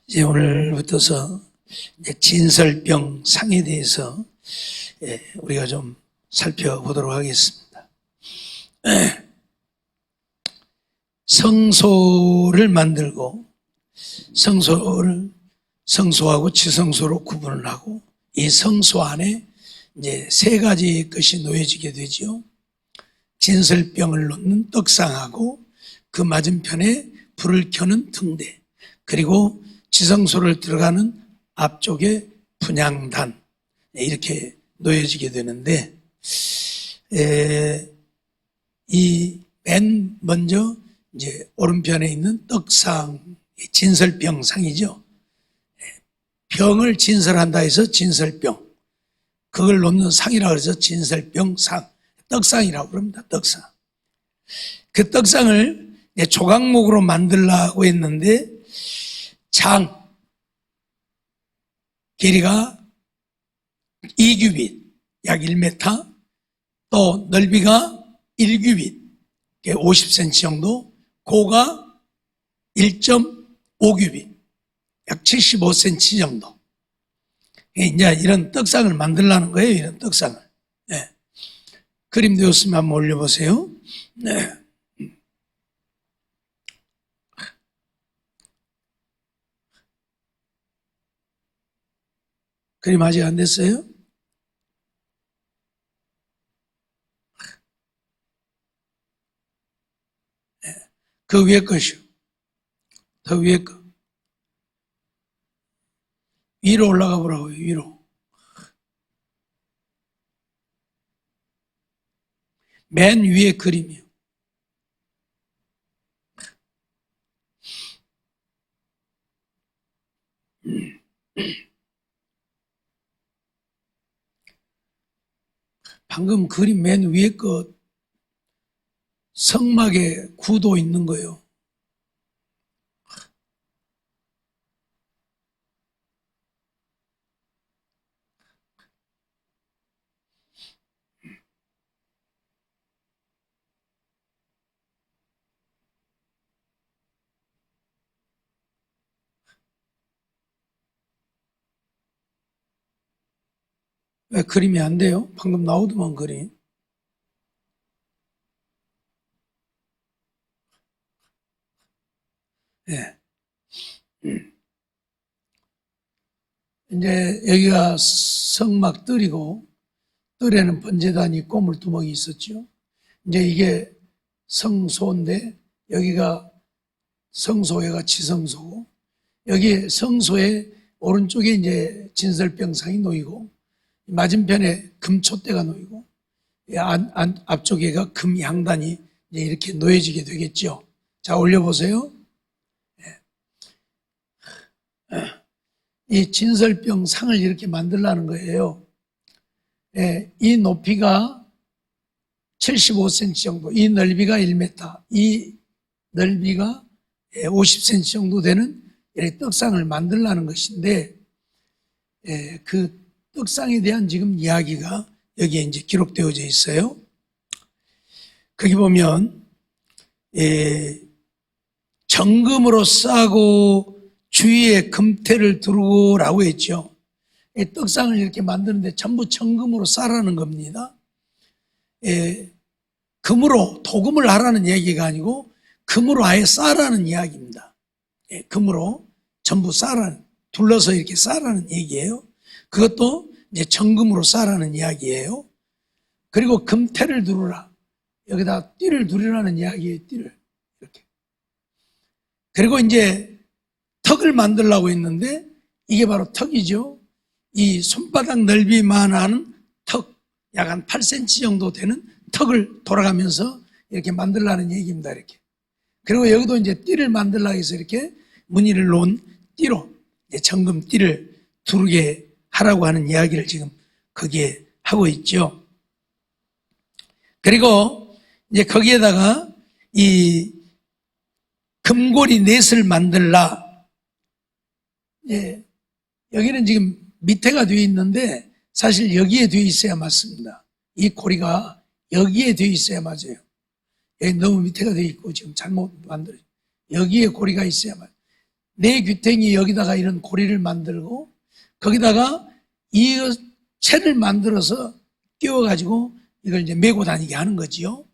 이제 오늘부터서 진설병 상에 대해서 우리가 좀 살펴보도록 하겠습니다. 성소를 만들고 성소를 성소하고 지성소로 구분을 하고 이 성소 안에 이제 세 가지 것이 놓여지게 되죠. 진설병을 놓는 떡상하고 그 맞은편에 불을 켜는 등대, 그리고 지성소를 들어가는 앞쪽에 분향단, 이렇게 놓여지게 되는데, 이 맨 먼저 이제 오른편에 있는 떡상, 진설병상이죠. 병을 진설한다 해서 진설병, 그걸 놓는 상이라고 해서 진설병상, 떡상이라고 그럽니다. 떡상. 그 떡상을 조각목으로 만들려고 했는데 장 길이가 2규빗, 약 1m, 또 넓이가 1규빗, 50cm 정도, 고가 1.5규빗, 약 75cm 정도. 이제 이런 떡상을 만들려는 거예요. 이런 떡상을. 네. 그림 되었으면 한번 올려보세요. 네. 그림 아직 안 됐어요? 네. 그 위에 것이요. 더 위에 거. 위로 올라가 보라고요. 위로. 맨 위에 그림이요. 방금 그림 맨 위에 거 성막에 구도 있는 거예요. 왜 그림이 안 돼요? 방금 나오더만 그림. 네. 이제 여기가 성막 뜰이고, 뜰에는 번제단이 있고 물두멍이 있었죠. 이제 이게 성소인데, 여기가 성소회가 지성소고, 여기 성소의 오른쪽에 이제 진설병상이 놓이고, 맞은편에 금촛대가 놓이고, 앞쪽에가 금향단이 이제 이렇게 놓여지게 되겠죠. 자, 올려보세요. 이 진설병상을 이렇게 만들라는 거예요. 이 높이가 75cm 정도, 이 넓이가 1m, 이 넓이가 50cm 정도 되는 이렇게 떡상을 만들라는 것인데, 그 떡상에 대한 지금 이야기가 여기에 이제 기록되어져 있어요. 거기 보면 정금으로 싸고 주위에 금태를 두르고라고 했죠. 떡상을 이렇게 만드는데 전부 정금으로 싸라는 겁니다. 금으로 도금을 하라는 얘기가 아니고 금으로 아예 싸라는 이야기입니다. 금으로 전부 싸라는, 둘러서 이렇게 싸라는 얘기예요. 그것도 이제 정금으로 싸라는 이야기예요. 그리고 금태를 두르라. 여기다 띠를 두르라는 이야기예요. 띠를 이렇게. 그리고 이제 턱을 만들려고 했는데 이게 바로 턱이죠. 이 손바닥 넓이만한 턱, 약 한 8cm 정도 되는 턱을 돌아가면서 이렇게 만들라는 얘기입니다. 이렇게. 그리고 여기도 이제 띠를 만들려고 해서 이렇게 무늬를 놓은 띠로 정금 띠를 두르게 하라고 하는 이야기를 지금 거기에 하고 있죠. 그리고 이제 거기에다가 이 금고리 넷을 만들라. 여기는 지금 밑에가 되어 있는데 사실 여기에 되어 있어야 맞습니다. 이 고리가 여기에 되어 있어야 맞아요. 여기 너무 밑에가 되어 있고 지금 잘못 만들어요. 여기에 고리가 있어야 맞아요. 네 귀탱이 여기다가 이런 고리를 만들고 거기다가 이 채를 만들어서 끼워가지고 이걸 이제 메고 다니게 하는 거지요.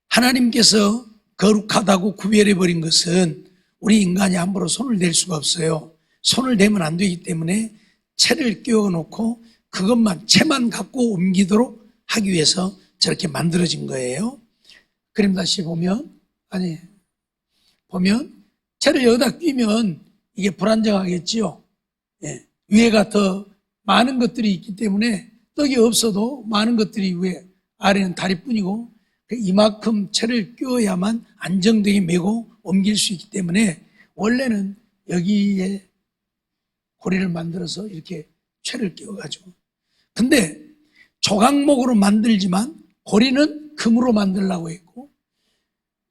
하나님께서 거룩하다고 구별해버린 것은 우리 인간이 함부로 손을 댈 수가 없어요. 손을 대면 안 되기 때문에 채를 끼워 놓고 그것만, 채만 갖고 옮기도록 하기 위해서 저렇게 만들어진 거예요. 그림 다시 보면, 채를 여기다 끼면 이게 불안정하겠지요. 위에가 더 많은 것들이 있기 때문에 떡이 없어도 많은 것들이 위에, 아래는 다리뿐이고 이만큼 채를 끼워야만 안정되게 메고 옮길 수 있기 때문에 원래는 여기에 고리를 만들어서 이렇게 채를 끼워가지고, 근데 조각목으로 만들지만 고리는 금으로 만들려고 했고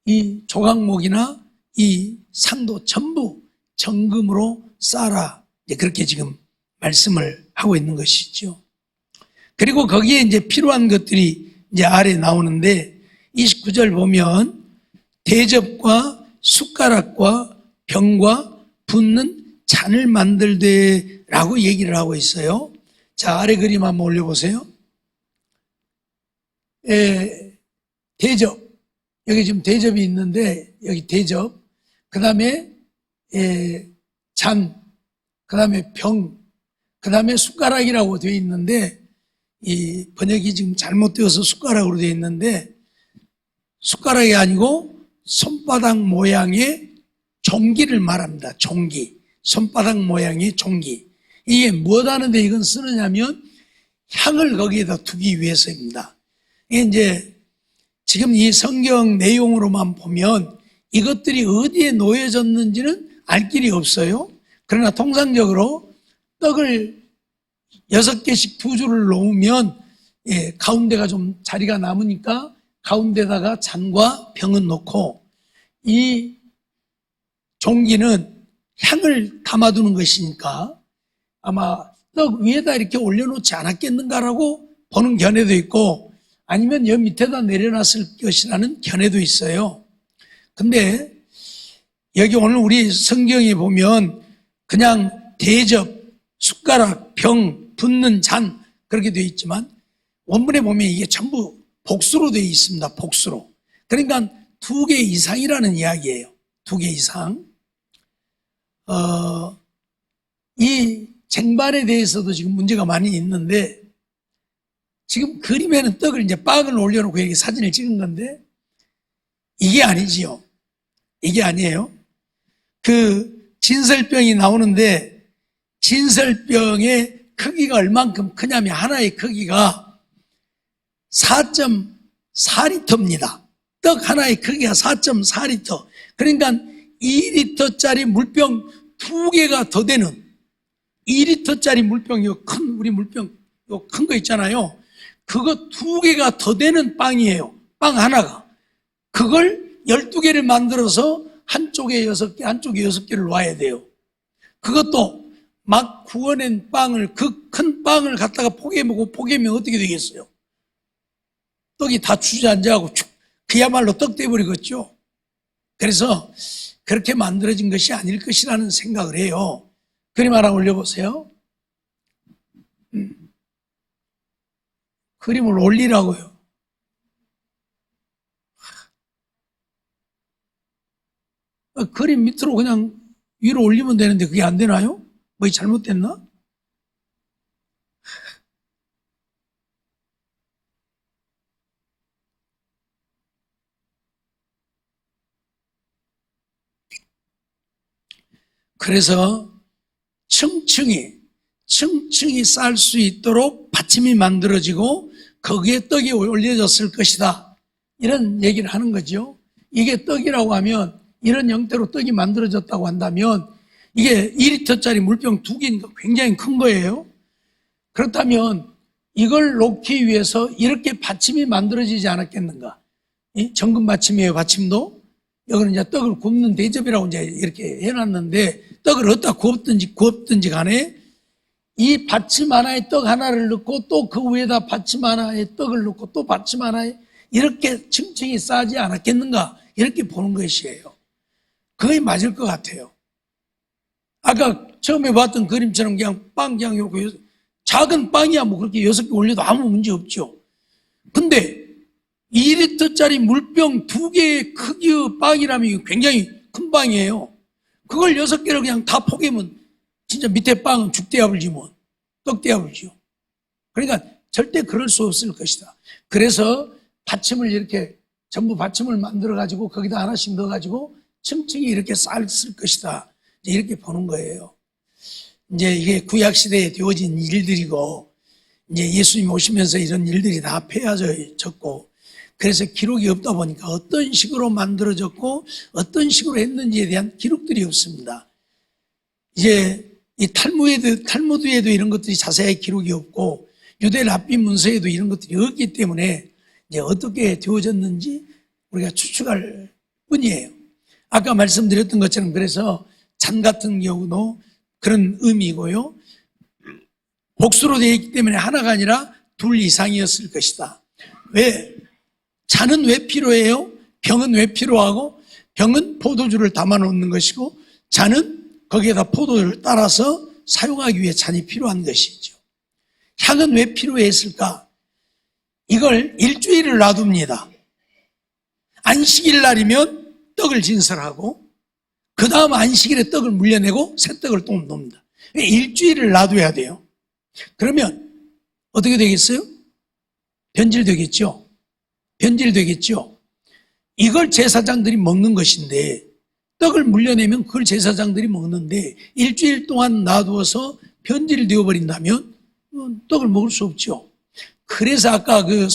이 조각목이나 이 상도 전부 정금으로 쌓아라, 그렇게 지금 말씀을 하고 있는 것이죠. 그리고 거기에 이제 필요한 것들이 이제 아래 나오는데 29절 보면 대접과 숟가락과 병과 붓는 잔을 만들되라고 얘기를 하고 있어요. 자, 아래 그림 한번 올려보세요. 대접, 여기 지금 대접이 있는데 여기 대접, 그 다음에 잔, 그 다음에 병, 그 다음에 숟가락이라고 되어 있는데 이 번역이 지금 잘못되어서 숟가락으로 되어 있는데 숟가락이 아니고 손바닥 모양의 종기를 말합니다. 종기, 손바닥 모양의 종기. 이게 무엇 하는데 이건 쓰느냐면 향을 거기에다 두기 위해서입니다. 이게 이제 지금 이 성경 내용으로만 보면 이것들이 어디에 놓여졌는지는 알 길이 없어요. 그러나 통상적으로 떡을 6개씩 두 줄을 놓으면 가운데가 좀 자리가 남으니까 가운데다가 잔과 병은 놓고 이 종기는 향을 담아두는 것이니까 아마 떡 위에다 이렇게 올려놓지 않았겠는가라고 보는 견해도 있고 아니면 여 밑에다 내려놨을 것이라는 견해도 있어요. 근데 여기 오늘 우리 성경에 보면 그냥 대접, 숟가락, 병, 붓는 잔 그렇게 되어 있지만 원문에 보면 이게 전부 복수로 되어 있습니다. 복수로. 그러니까 2개 이상이라는 이야기예요. 2개 이상. 이 쟁반에 대해서도 지금 문제가 많이 있는데 지금 그림에는 떡을 이제 빵을 올려놓고 여기 사진을 찍은 건데 이게 아니지요. 이게 아니에요. 그 진설병이 나오는데 진설병의 크기가 얼만큼 크냐면 하나의 크기가 4.4리터입니다. 떡 하나의 크기가 4.4리터. 그러니까 2리터짜리 물병 2개가 더 되는 2리터짜리 물병, 우리 물병, 큰 거 있잖아요. 그거 2개가 더 되는 빵이에요. 빵 하나가. 그걸 12개를 만들어서 한쪽에 6개, 한쪽에 6개를 놔야 돼요. 그것도 막 구워낸 빵을, 그 큰 빵을 갖다가 포개먹고 포개면 어떻게 되겠어요? 떡이 다 주저앉아가고 그야말로 떡 돼버리겠죠. 그래서 그렇게 만들어진 것이 아닐 것이라는 생각을 해요. 그림 하나 올려보세요. 그림을 올리라고요. 그림 밑으로 그냥 위로 올리면 되는데 그게 안 되나요? 뭐 잘못됐나? 그래서 층층이 쌓을 수 있도록 받침이 만들어지고 거기에 떡이 올려졌을 것이다. 이런 얘기를 하는 거죠. 이게 떡이라고 하면 이런 형태로 떡이 만들어졌다고 한다면 이게 2리터짜리 물병 2개니까 굉장히 큰 거예요. 그렇다면 이걸 놓기 위해서 이렇게 받침이 만들어지지 않았겠는가? 정금 받침이에요, 받침도. 여기는 이제 떡을 굽는 대접이라고 이제 이렇게 해놨는데 떡을 어디다 구웠든지 간에 이 받침 하나에 떡 하나를 넣고 또 그 위에다 받침 하나에 떡을 넣고 또 받침 하나에 이렇게 층층이 쌓지 않았겠는가? 이렇게 보는 것이에요. 그게 맞을 것 같아요. 아까 처음에 봤던 그림처럼 그냥 빵, 그냥 이렇게 작은 빵이야 뭐 그렇게 6개 올려도 아무 문제 없죠. 근데 2리터짜리 물병 2개의 크기의 빵이라면 이거 굉장히 큰 빵이에요. 그걸 6개를 그냥 다 포개면 진짜 밑에 빵은 죽대야불지 뭐, 떡대야불지요. 그러니까 절대 그럴 수 없을 것이다. 그래서 받침을 이렇게 전부 받침을 만들어가지고 거기다 하나씩 넣어가지고 층층이 이렇게 쌓았을 것이다. 이렇게 보는 거예요. 이제 이게 구약시대에 되어진 일들이고, 이제 예수님 오시면서 이런 일들이 다 폐하졌고, 그래서 기록이 없다 보니까 어떤 식으로 만들어졌고, 어떤 식으로 했는지에 대한 기록들이 없습니다. 이제 이 탈무드에도 이런 것들이 자세히 기록이 없고, 유대 랍비 문서에도 이런 것들이 없기 때문에 이제 어떻게 되어졌는지 우리가 추측할 뿐이에요. 아까 말씀드렸던 것처럼 그래서 잔 같은 경우도 그런 의미고요. 복수로 되어 있기 때문에 하나가 아니라 둘 이상이었을 것이다. 왜? 잔은 왜 필요해요? 병은 왜 필요하고? 병은 포도주를 담아 놓는 것이고 잔은 거기에다 포도주를 따라서 사용하기 위해 잔이 필요한 것이죠. 향은 왜 필요했을까? 이걸 일주일을 놔둡니다. 안식일 날이면 떡을 진설하고 그 다음 안식일에 떡을 물려내고 새 떡을 또 놓습니다. 일주일을 놔둬야 돼요. 그러면 어떻게 되겠어요? 변질되겠죠. 변질되겠죠. 이걸 제사장들이 먹는 것인데 떡을 물려내면 그걸 제사장들이 먹는데 일주일 동안 놔두어서 변질되어 버린다면 떡을 먹을 수 없죠. 그래서 아까 그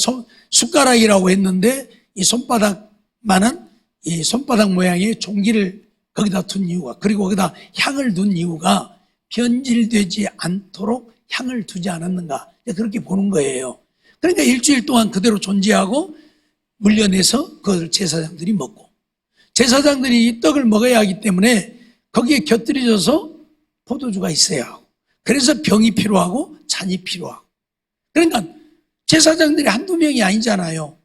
숟가락이라고 했는데 이 손바닥만한 이 손바닥 모양의 종기를 거기다 둔 이유가, 그리고 거기다 향을 둔 이유가 변질되지 않도록 향을 두지 않았는가, 그렇게 보는 거예요. 그러니까 일주일 동안 그대로 존재하고 물려내서 그걸 제사장들이 먹고, 제사장들이 이 떡을 먹어야 하기 때문에 거기에 곁들여져서 포도주가 있어야 하고, 그래서 병이 필요하고 잔이 필요하고. 그러니까 제사장들이 한두 명이 아니잖아요.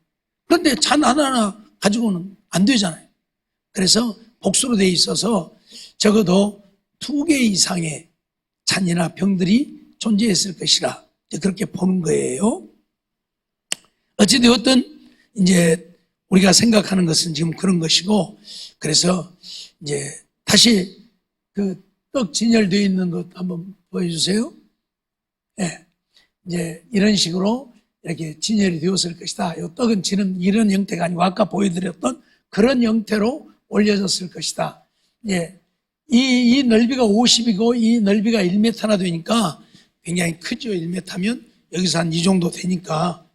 그런데 잔 하나하나 가지고는 안 되잖아요. 그래서 복수로 되어 있어서 적어도 2개 이상의 잔이나 병들이 존재했을 것이라 그렇게 보는 거예요. 어찌되었든 이제 우리가 생각하는 것은 지금 그런 것이고, 그래서 이제 다시 그 떡 진열되어 있는 것 한번 보여주세요. 네. 이제 이런 식으로 이렇게 진열이 되었을 것이다. 이 떡은 지는 이런 형태가 아니고 아까 보여드렸던 그런 형태로 올려졌을 것이다. 예. 이 넓이가 50이고 이 넓이가 1m나 되니까 굉장히 크죠. 1m면 여기서 한 이 정도 되니까.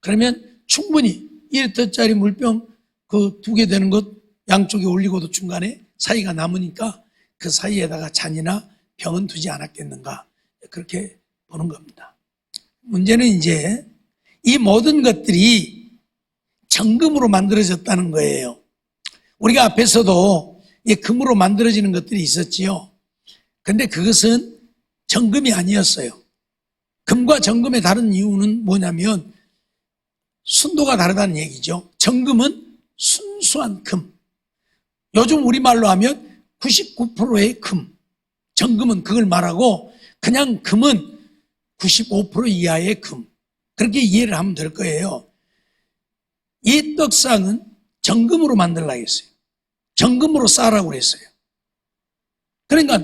그러면 충분히 1리터짜리 물병 그 2개 되는 것 양쪽에 올리고도 중간에 사이가 남으니까 그 사이에다가 잔이나 병은 두지 않았겠는가. 그렇게 보는 겁니다. 문제는 이제 이 모든 것들이 정금으로 만들어졌다는 거예요. 우리가 앞에서도 금으로 만들어지는 것들이 있었지요. 그런데 그것은 정금이 아니었어요. 금과 정금의 다른 이유는 뭐냐면 순도가 다르다는 얘기죠. 정금은 순수한 금. 요즘 우리말로 하면 99%의 금. 정금은 그걸 말하고 그냥 금은 95% 이하의 금. 그렇게 이해를 하면 될 거예요. 이 떡상은 정금으로 만들려고 했어요. 정금으로 싸라고 했어요. 그러니까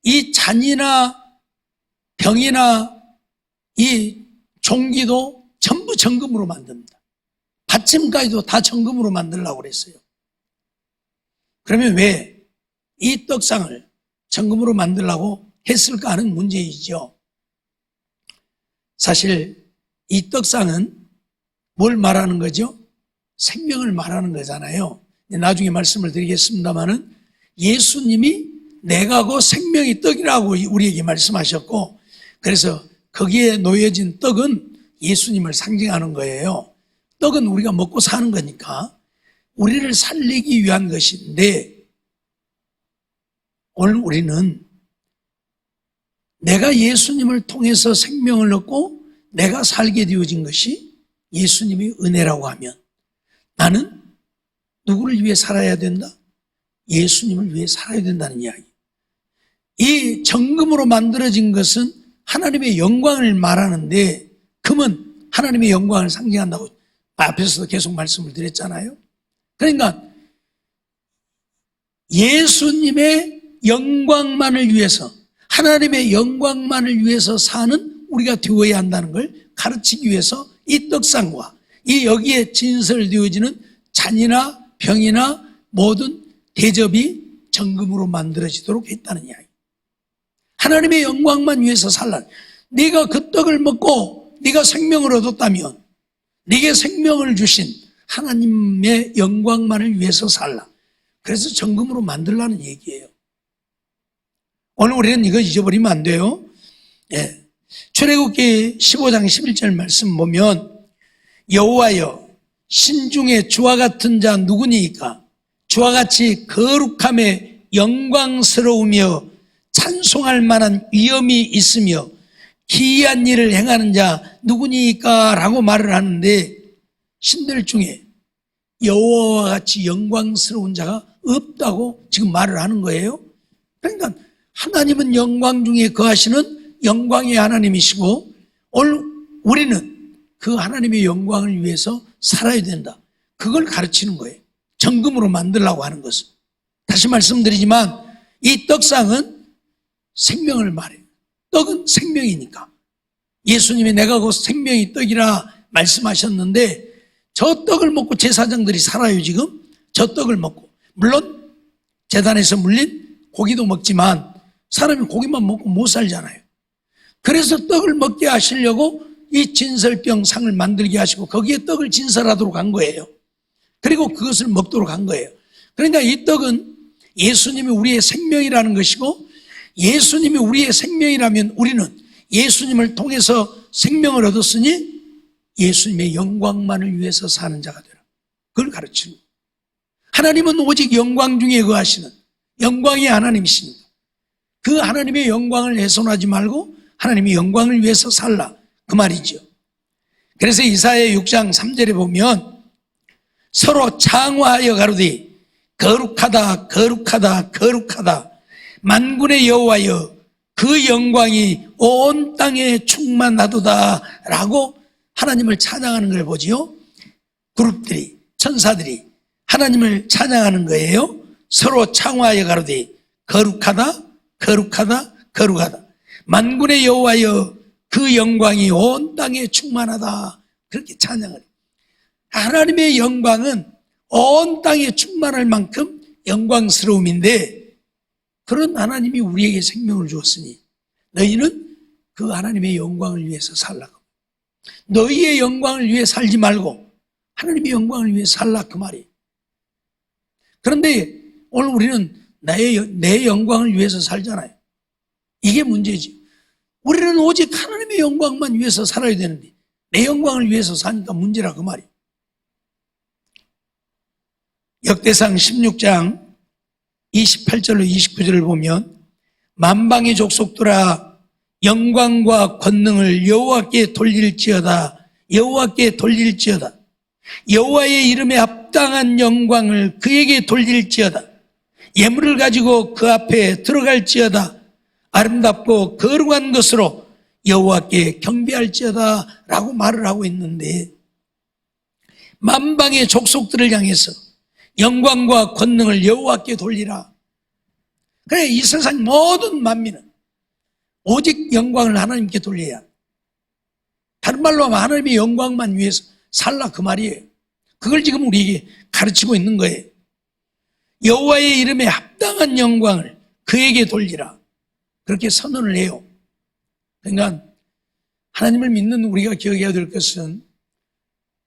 이 잔이나 병이나 이 종기도 전부 정금으로 만듭니다. 받침까지도 다 정금으로 만들려고 그랬어요. 그러면 왜 이 떡상을 정금으로 만들려고 했을까 하는 문제이죠. 사실 이 떡상은 뭘 말하는 거죠? 생명을 말하는 거잖아요. 나중에 말씀을 드리겠습니다마는 예수님이 내가 그 생명의 떡이라고 우리에게 말씀하셨고, 그래서 거기에 놓여진 떡은 예수님을 상징하는 거예요. 떡은 우리가 먹고 사는 거니까 우리를 살리기 위한 것인데, 오늘 우리는 내가 예수님을 통해서 생명을 얻고 내가 살게 되어진 것이 예수님의 은혜라고 하면 나는 누구를 위해 살아야 된다? 예수님을 위해 살아야 된다는 이야기. 이 정금으로 만들어진 것은 하나님의 영광을 말하는데, 금은 하나님의 영광을 상징한다고 앞에서도 계속 말씀을 드렸잖아요. 그러니까 예수님의 영광만을 위해서, 하나님의 영광만을 위해서 사는 우리가 되어야 한다는 걸 가르치기 위해서 이 떡상과 이 여기에 진설되어지는 잔이나 병이나 모든 대접이 정금으로 만들어지도록 했다는 이야기. 하나님의 영광만 위해서 살라. 네가 그 떡을 먹고 네가 생명을 얻었다면 네게 생명을 주신 하나님의 영광만을 위해서 살라. 그래서 정금으로 만들라는 얘기예요. 오늘 우리는 이거 잊어버리면 안 돼요. 예. 출애굽기 15장 11절 말씀 보면, 여호와여, 신중에 주와 같은 자 누구니이까? 주와 같이 거룩함에 영광스러우며 찬송할 만한 위엄이 있으며 기이한 일을 행하는 자 누구니까? 라고 말을 하는데, 신들 중에 여호와와 같이 영광스러운 자가 없다고 지금 말을 하는 거예요. 그러니까 하나님은 영광 중에 거하시는 영광의 하나님이시고, 오늘 우리는 그 하나님의 영광을 위해서 살아야 된다. 그걸 가르치는 거예요. 정금으로 만들라고 하는 것은. 다시 말씀드리지만 이 떡상은 생명을 말해요. 떡은 생명이니까. 예수님이 내가 곧 생명이 떡이라 말씀하셨는데, 저 떡을 먹고 제사장들이 살아요. 지금 저 떡을 먹고. 물론 제단에서 물린 고기도 먹지만 사람이 고기만 먹고 못 살잖아요. 그래서 떡을 먹게 하시려고 이 진설병 상을 만들게 하시고 거기에 떡을 진설하도록 한 거예요. 그리고 그것을 먹도록 한 거예요. 그러니까 이 떡은 예수님이 우리의 생명이라는 것이고, 예수님이 우리의 생명이라면 우리는 예수님을 통해서 생명을 얻었으니 예수님의 영광만을 위해서 사는 자가 되라. 그걸 가르치는 거예요. 하나님은 오직 영광 중에 거하시는 영광의 하나님이십니다. 그 하나님의 영광을 훼손하지 말고 하나님의 영광을 위해서 살라, 그 말이죠. 그래서 이사야 6장 3절에 보면 서로 창화하여 가로되 거룩하다 거룩하다 거룩하다 만군의 여호와여 그 영광이 온 땅에 충만하도다 라고 하나님을 찬양하는 걸 보지요. 그룹들이, 천사들이 하나님을 찬양하는 거예요. 서로 창화하여 가로되 거룩하다 거룩하다 거룩하다 만군의 여호와여 그 영광이 온 땅에 충만하다, 그렇게 찬양을 해요. 하나님의 영광은 온 땅에 충만할 만큼 영광스러움인데, 그런 하나님이 우리에게 생명을 주었으니 너희는 그 하나님의 영광을 위해서 살라고. 너희의 영광을 위해 살지 말고 하나님의 영광을 위해 살라, 그 말이에요. 그런데 오늘 우리는 내 영광을 위해서 살잖아요. 이게 문제지. 우리는 오직 하나님의 영광만 위해서 살아야 되는데 내 영광을 위해서 사니까 문제라, 그 말이에요. 역대상 16장 28절로 29절을 보면, 만방의 족속들아 영광과 권능을 여호와께 돌릴지어다. 여호와께 돌릴지어다. 여호와의 이름에 합당한 영광을 그에게 돌릴지어다. 예물을 가지고 그 앞에 들어갈지어다. 아름답고 거룩한 것으로 여호와께 경배할지어다 라고 말을 하고 있는데, 만방의 족속들을 향해서 영광과 권능을 여호와께 돌리라. 그래, 이 세상 모든 만민은 오직 영광을 하나님께 돌려야, 다른 말로 하면 하나님의 영광만 위해서 살라, 그 말이에요. 그걸 지금 우리에게 가르치고 있는 거예요. 여호와의 이름에 합당한 영광을 그에게 돌리라, 그렇게 선언을 해요. 그러니까 하나님을 믿는 우리가 기억해야 될 것은,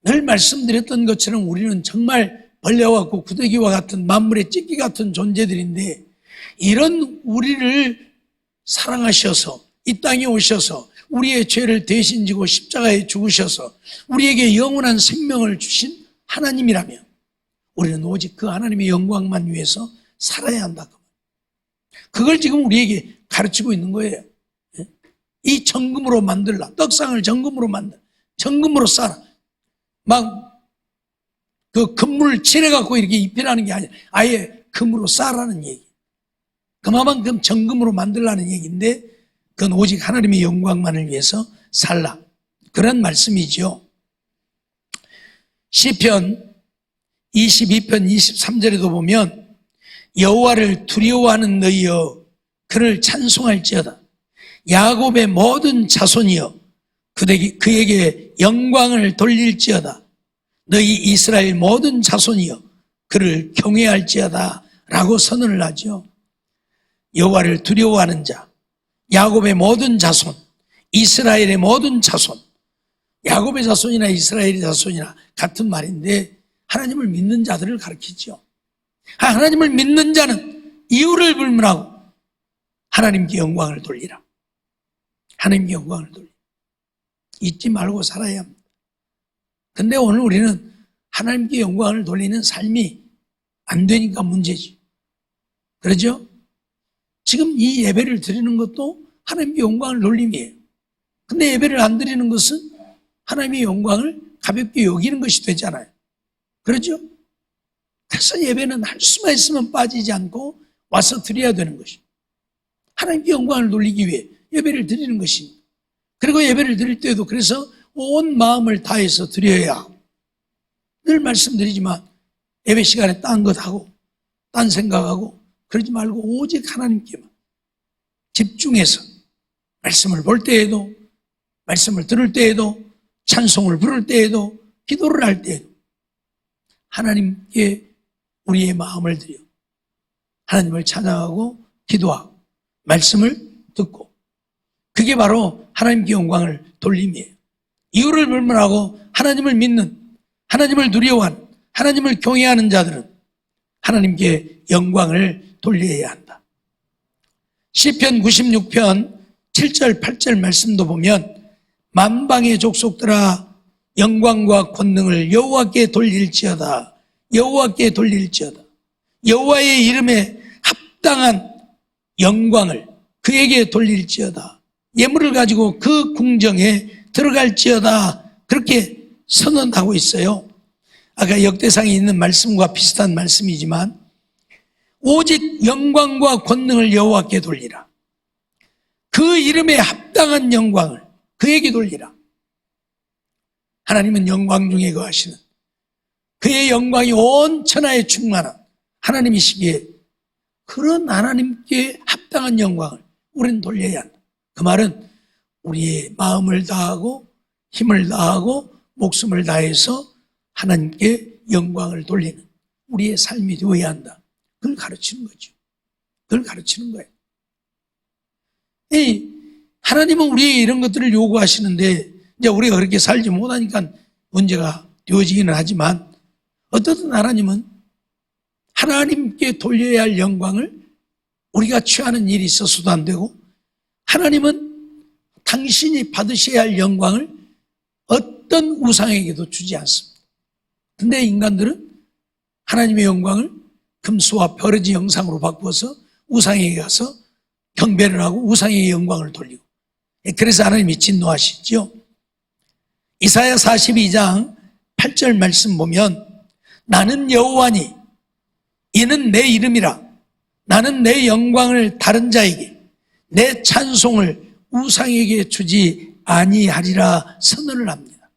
늘 말씀드렸던 것처럼 우리는 정말 벌레와 같고 구더기와 같은 만물의 찢기 같은 존재들인데, 이런 우리를 사랑하셔서 이 땅에 오셔서 우리의 죄를 대신 지고 십자가에 죽으셔서 우리에게 영원한 생명을 주신 하나님이라면 우리는 오직 그 하나님의 영광만 위해서 살아야 한다. 그걸 지금 우리에게 가르치고 있는 거예요. 이 정금으로 만들라. 떡상을 정금으로 만들라. 정금으로 쌓아. 막 그 금물 칠해갖고 이렇게 입히라는 게 아니라 아예 금으로 싸라는 얘기. 그만큼 정금으로 만들라는 얘기인데 그건 오직 하나님의 영광만을 위해서 살라. 그런 말씀이죠. 시편 22편 23절에도 보면 여호와를 두려워하는 너희여 그를 찬송할지어다. 야곱의 모든 자손이여 그에게 영광을 돌릴지어다. 너희 이스라엘 모든 자손이여 그를 경외할지어다 라고 선언을 하죠. 여호와를 두려워하는 자, 야곱의 모든 자손, 이스라엘의 모든 자손. 야곱의 자손이나 이스라엘의 자손이나 같은 말인데 하나님을 믿는 자들을 가리키죠. 하나님을 믿는 자는 이유를 불문하고 하나님께 영광을 돌리라. 하나님께 영광을 돌리라. 잊지 말고 살아야 합니다. 근데 오늘 우리는 하나님께 영광을 돌리는 삶이 안 되니까 문제지. 그러죠? 지금 이 예배를 드리는 것도 하나님께 영광을 돌림이에요. 근데 예배를 안 드리는 것은 하나님의 영광을 가볍게 여기는 것이 되잖아요. 그렇죠? 그래서 예배는 할 수만 있으면 빠지지 않고 와서 드려야 되는 것이죠. 하나님께 영광을 돌리기 위해 예배를 드리는 것입니다. 그리고 예배를 드릴 때도 그래서 온 마음을 다해서 드려야 하고, 늘 말씀드리지만 예배 시간에 딴 것 하고 딴 생각하고 그러지 말고 오직 하나님께만 집중해서 말씀을 볼 때에도, 말씀을 들을 때에도, 찬송을 부를 때에도, 기도를 할 때에도 하나님께 우리의 마음을 드려 하나님을 찬양하고 기도하고 말씀을 듣고, 그게 바로 하나님께 영광을 돌림이에요. 이유를 불문하고 하나님을 믿는, 하나님을 두려워하는, 하나님을 경외하는 자들은 하나님께 영광을 돌려야 한다. 시편 96편 7절 8절 말씀도 보면 만방의 족속들아 영광과 권능을 여호와께 돌릴지어다. 여호와께 돌릴지어다. 여호와의 이름에 합당한 영광을 그에게 돌릴지어다. 예물을 가지고 그 궁정에 들어갈지어다. 그렇게 선언하고 있어요. 아까 역대상에 있는 말씀과 비슷한 말씀이지만 오직 영광과 권능을 여호와께 돌리라. 그 이름에 합당한 영광을 그에게 돌리라. 하나님은 영광 중에 거하시는, 그의 영광이 온 천하에 충만한 하나님이시기에 그런 하나님께 합당한 영광을 우리는 돌려야 한다. 그 말은 우리의 마음을 다하고 힘을 다하고 목숨을 다해서 하나님께 영광을 돌리는 우리의 삶이 되어야 한다. 그걸 가르치는 거죠. 그걸 가르치는 거예요. 하나님은 우리에게 이런 것들을 요구하시는데 이제 우리가 그렇게 살지 못하니까 문제가 되어지기는 하지만, 어떻든 하나님은 하나님께 돌려야 할 영광을 우리가 취하는 일이 있어서도 안 되고, 하나님은 당신이 받으셔야 할 영광을 어떤 우상에게도 주지 않습니다. 근데 인간들은 하나님의 영광을 금수와 벼르지 형상으로 바꾸어서 우상에게 가서 경배를 하고 우상의 영광을 돌리고, 그래서 하나님이 진노하시죠. 이사야 42장 8절 말씀 보면 나는 여호와니 이는 내 이름이라. 나는 내 영광을 다른 자에게, 내 찬송을 우상에게 주지 아니하리라 선언을 합니다.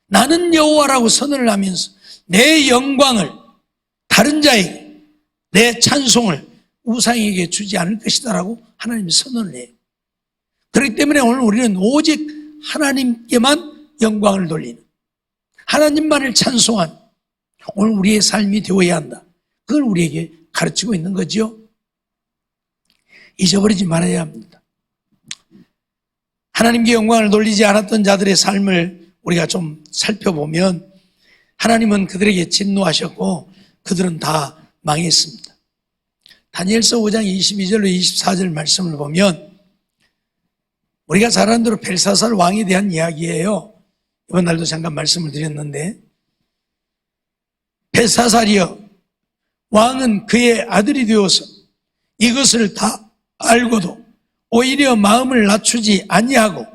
나는 여호와라고 선언을 하면서 내 영광을 다른 자에게, 내 찬송을 우상에게 주지 않을 것이다라고 하나님이 선언을 해요. 그렇기 때문에 오늘 우리는 오직 하나님께만 영광을 돌리는, 하나님만을 찬송한 오늘 우리의 삶이 되어야 한다. 그걸 우리에게 가르치고 있는 거죠. 잊어버리지 말아야 합니다. 하나님께 영광을 돌리지 않았던 자들의 삶을 우리가 좀 살펴보면 하나님은 그들에게 진노하셨고 그들은 다 망했습니다. 다니엘서 5장 22절로 24절 말씀을 보면 우리가 잘 아는 대로 벨사살 왕에 대한 이야기예요. 이번 날도 잠깐 말씀을 드렸는데, 벨사살이여, 왕은 그의 아들이 되어서 이것을 다 알고도 오히려 마음을 낮추지 아니하고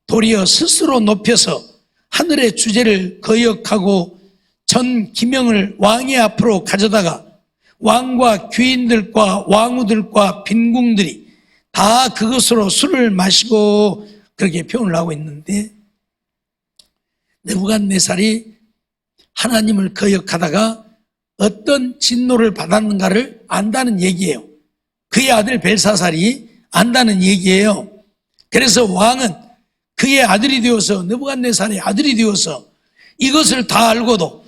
도리어 스스로 높여서 하늘의 주제를 거역하고 전 기명을 왕의 앞으로 가져다가 왕과 귀인들과 왕후들과 빈궁들이 다 그것으로 술을 마시고, 그렇게 표현을 하고 있는데, 느부갓네살이 하나님을 거역하다가 어떤 진노를 받았는가를 안다는 얘기예요. 그의 아들 벨사살이 안다는 얘기예요. 그래서 왕은 그의 아들이 되어서, 느부갓네살의 아들이 되어서 이것을 다 알고도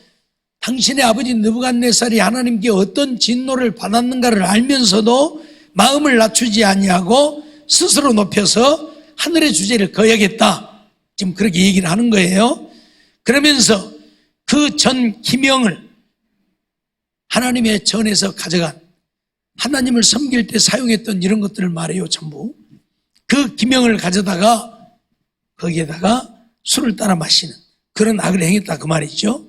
당신의 아버지 느부갓네살이 하나님께 어떤 진노를 받았는가를 알면서도 마음을 낮추지 아니하고 스스로 높여서 하늘의 주제를 거역했다. 지금 그렇게 얘기를 하는 거예요. 그러면서 그 전 기명을 하나님의 전에서 가져간, 하나님을 섬길 때 사용했던 이런 것들을 말해요. 전부 그 기명을 가져다가 거기에다가 술을 따라 마시는 그런 악을 행했다, 그 말이죠.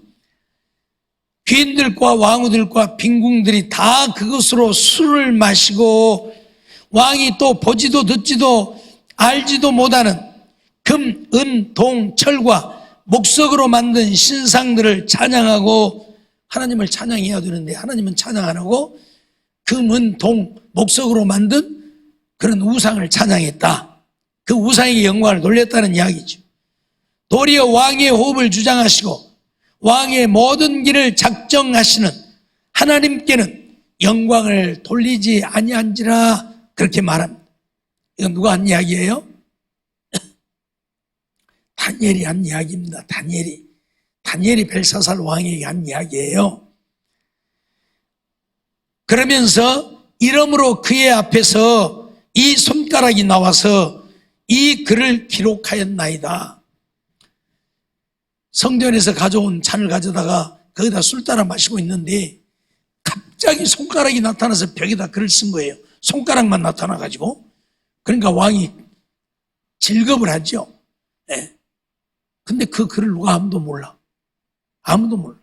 귀인들과 왕후들과 빈궁들이 다 그것으로 술을 마시고, 왕이 또 보지도 듣지도 알지도 못하는 금, 은, 동, 철과 목석으로 만든 신상들을 찬양하고, 하나님을 찬양해야 되는데 하나님은 찬양 안 하고 금, 은, 동, 목석으로 만든 그런 우상을 찬양했다. 그 우상에게 영광을 돌렸다는 이야기죠. 도리어 왕의 호흡을 주장하시고 왕의 모든 길을 작정하시는 하나님께는 영광을 돌리지 아니한지라, 그렇게 말합니다. 이건 누가 한 이야기예요? 다니엘이 한 이야기입니다. 다니엘이 벨사살 왕에게 한 이야기예요. 그러면서 이러므로 그의 앞에서 이 손가락이 나와서 이 글을 기록하였나이다. 성전에서 가져온 잔을 가져다가 거기다 술 따라 마시고 있는데 갑자기 손가락이 나타나서 벽에다 글을 쓴 거예요. 손가락만 나타나가지고. 그러니까 왕이 질겁을 하죠. 네. 근데 그 글을 누가 아무도 몰라. 아무도 몰라.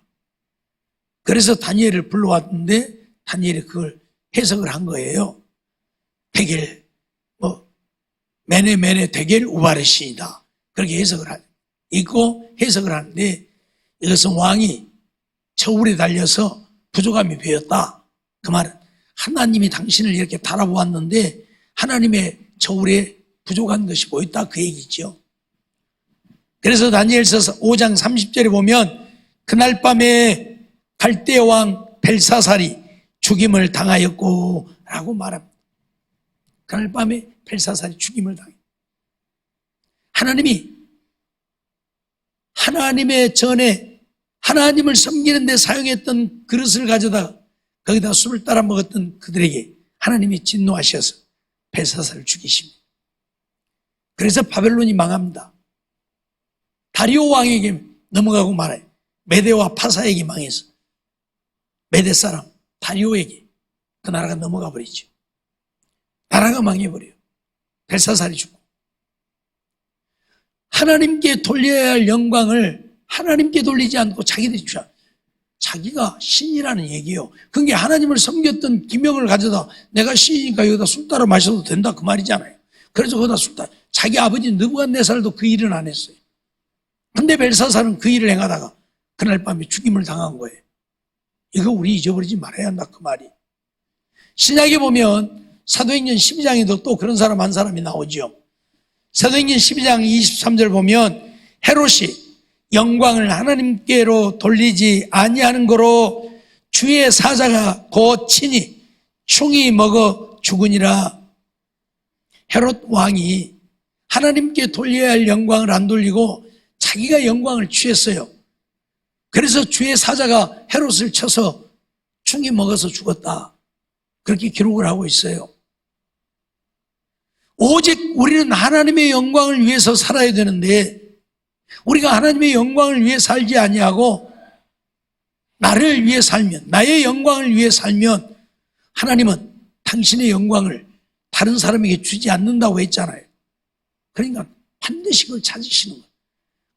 그래서 다니엘을 불러왔는데 다니엘이 그걸 해석을 한 거예요. 데겔, 메네 데겔 우바르시이다. 그렇게 해석을 읽고 해석을 하는데, 이것은 왕이 저울에 달려서 부족함이 배었다. 그 말은 하나님이 당신을 이렇게 달아보았는데 하나님의 저울에 부족한 것이 보였다, 그 얘기죠. 그래서 다니엘서 5장 30절에 보면 그날 밤에 갈대 왕 벨사살이 죽임을 당하였고 라고 말합니다. 그날 밤에 벨사살이 죽임을 당했다. 하나님이 하나님의 전에 하나님을 섬기는 데 사용했던 그릇을 가져다가 거기다 술을 따라 먹었던 그들에게 하나님이 진노하셔서 벨사살을 죽이십니다. 그래서 바벨론이 망합니다. 다리오 왕에게 넘어가고 말아요. 메대와 파사에게 망해서 메대 사람 다리오에게 그 나라가 넘어가 버리죠. 나라가 망해버려요. 벨사살이 죽고. 하나님께 돌려야 할 영광을 하나님께 돌리지 않고 자기들이 주자. 자기가 신이라는 얘기예요. 그게 하나님을 섬겼던 기명을 가져다 내가 신이니까 여기다 술 따라 마셔도 된다, 그 말이잖아요. 그래서 거기다 술 따라, 자기 아버지 느부갓네살도 그 일은 안 했어요. 근데 벨사살은 그 일을 행하다가 그날 밤에 죽임을 당한 거예요. 이거 우리 잊어버리지 말아야 한다, 그 말이. 신약에 보면 사도행전 12장에도 또 그런 사람 한 사람이 나오죠. 사도행전 12장 23절 보면 헤롯이 영광을 하나님께로 돌리지 아니하는 거로 주의 사자가 곧 친히 충이 먹어 죽으니라. 헤롯 왕이 하나님께 돌려야 할 영광을 안 돌리고 자기가 영광을 취했어요. 그래서 주의 사자가 헤롯을 쳐서 충이 먹어서 죽었다. 그렇게 기록을 하고 있어요. 오직 우리는 하나님의 영광을 위해서 살아야 되는데 우리가 하나님의 영광을 위해 살지 아니하고 나를 위해 살면, 나의 영광을 위해 살면 하나님은 당신의 영광을 다른 사람에게 주지 않는다고 했잖아요. 그러니까 반드시 그걸 찾으시는 거예요.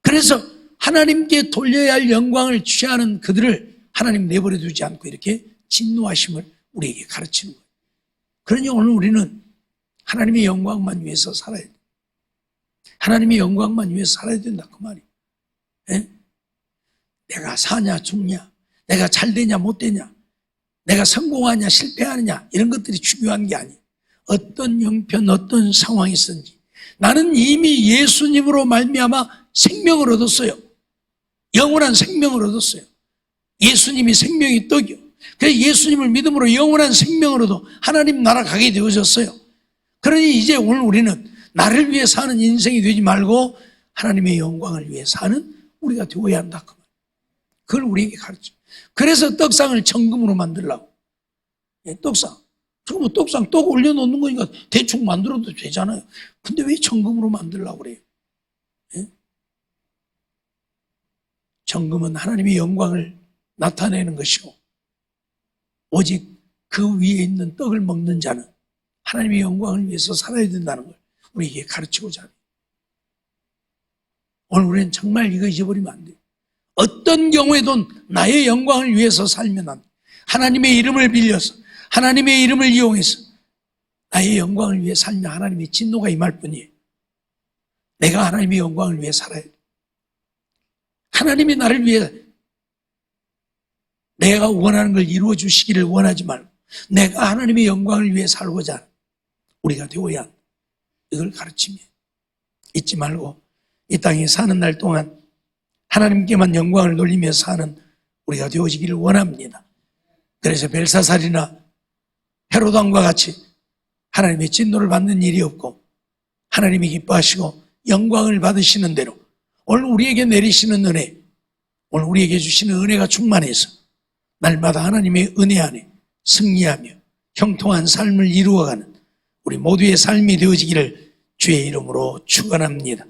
그래서 하나님께 돌려야 할 영광을 취하는 그들을 하나님 내버려 두지 않고 이렇게 진노하심을 우리에게 가르치는 거예요. 그러니 오늘 우리는 하나님의 영광만 위해서 살아야 돼. 하나님의 영광만 위해서 살아야 된다, 그 말이에요. 네? 내가 사냐 죽냐, 내가 잘 되냐 못 되냐, 내가 성공하냐 실패하느냐, 이런 것들이 중요한 게 아니에요. 어떤 형편 어떤 상황이 있든지 나는 이미 예수님으로 말미암아 생명을 얻었어요. 영원한 생명을 얻었어요. 예수님이 생명의 떡이요. 그래서 예수님을 믿음으로 영원한 생명을 얻어 하나님 나라 가게 되어졌어요. 그러니 이제 오늘 우리는 나를 위해 사는 인생이 되지 말고 하나님의 영광을 위해 사는 우리가 되어야 한다. 그걸 우리에게 가르쳐. 그래서 떡상을 정금으로 만들라고. 떡상. 저거 뭐 떡상 떡 올려놓는 거니까 대충 만들어도 되잖아요. 근데 왜 정금으로 만들라고 그래요? 예? 정금은 하나님의 영광을 나타내는 것이고, 오직 그 위에 있는 떡을 먹는 자는 하나님의 영광을 위해서 살아야 된다는 걸 우리에게 가르치고자 합니다. 오늘 우리는 정말 이거 잊어버리면 안 돼요. 어떤 경우에도 나의 영광을 위해서 살면 안 돼. 하나님의 이름을 빌려서, 하나님의 이름을 이용해서 나의 영광을 위해 살면 하나님의 진노가 임할 뿐이에요. 내가 하나님의 영광을 위해 살아야 돼. 하나님이 나를 위해 내가 원하는 걸 이루어 주시기를 원하지 말고 내가 하나님의 영광을 위해 살고자 우리가 되어야 한다. 이걸 가르치며 잊지 말고 이 땅에 사는 날 동안 하나님께만 영광을 돌리며 사는 우리가 되어지기를 원합니다. 그래서 벨사살이나 헤롯 왕과 같이 하나님의 진노를 받는 일이 없고 하나님이 기뻐하시고 영광을 받으시는 대로 오늘 우리에게 내리시는 은혜, 오늘 우리에게 주시는 은혜가 충만해서 날마다 하나님의 은혜 안에 승리하며 형통한 삶을 이루어가는 우리 모두의 삶이 되어지기를 주의 이름으로 축원합니다.